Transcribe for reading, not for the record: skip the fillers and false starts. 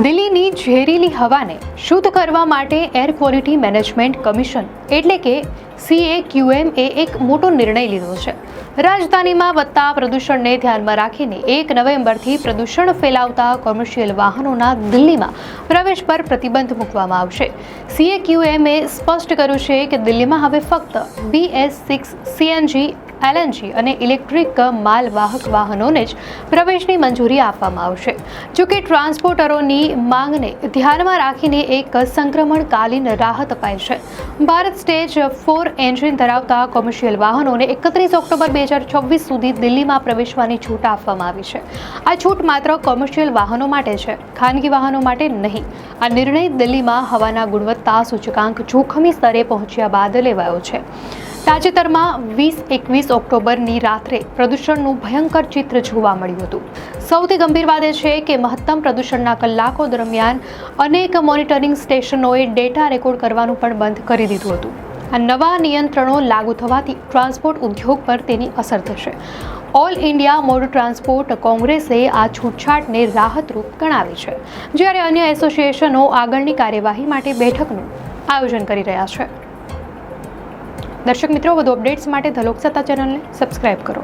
દિલ્હીની ઝેરીલી હવાને શુદ્ધ કરવા માટે એર ક્વોલિટી મેનેજમેન્ટ કમિશન એટલે કે CAQM એ એક મોટો નિર્ણય લીધો છે. રાજધાનીમાં વધતા પ્રદૂષણને ધ્યાનમાં રાખીને 1 નવેમ્બરથી પ્રદૂષણ ફેલાવતા કોમર્શિયલ વાહનોના દિલ્હીમાં પ્રવેશ પર પ્રતિબંધ મૂકવામાં આવશે. CAQM એ સ્પષ્ટ કર્યું છે કે દિલ્હીમાં હવે ફક્ત BS6 CNG LNG અને ઇલેક્ટ્રિક માલવાહક વાહનોને જ પ્રવેશની મંજૂરી આપવામાં આવશે. જોકે ટ્રાન્સપોર્ટરોની માંગને ધ્યાનમાં રાખીને એક સંક્રમણકાલીન રાહત અપાઈ છે. ભારત સ્ટેજ 4 એન્જિન ધરાવતા કોમર્શિયલ વાહનોને 31 ઓક્ટોબર 2024 સુધી દિલ્હીમાં પ્રવેશવાની છૂટ આપવામાં આવી છે. આ છૂટ માત્ર કોમર્શિયલ વાહનો માટે છે, ખાનગી વાહનો માટે નહીં. આ નિર્ણય દિલ્હીમાં હવાના ગુણવત્તા સૂચકાંક જોખમી સ્તરે પહોંચ્યા બાદ લેવાયો છે. તાજેતરમાં 20-21 ઓક્ટોબરની રાત્રે પ્રદૂષણનું ભયંકર ચિત્ર જોવા મળ્યું હતું. સૌથી ગંભીર વાત એ છે કે મહત્તમ પ્રદૂષણના કલાકો દરમિયાન અનેક મોનિટરિંગ સ્ટેશનોએ ડેટા રેકોર્ડ કરવાનું પણ બંધ કરી દીધું હતું. આ નવા નિયંત્રણો લાગુ થવાથી ટ્રાન્સપોર્ટ ઉદ્યોગ પર તેની અસર થશે. ઓલ ઇન્ડિયા મોટર ટ્રાન્સપોર્ટ કોંગ્રેસે આ છૂટછાટને રાહતરૂપ ગણાવી છે, જ્યારે અન્ય એસોસિએશનો આગળની કાર્યવાહી માટે બેઠકનું આયોજન કરી રહ્યા છે. દર્શક મિત્રો, વધુ અપડેટ્સ માટે ધ લોકસત્તા ચેનલને સબસ્ક્રાઇબ કરો.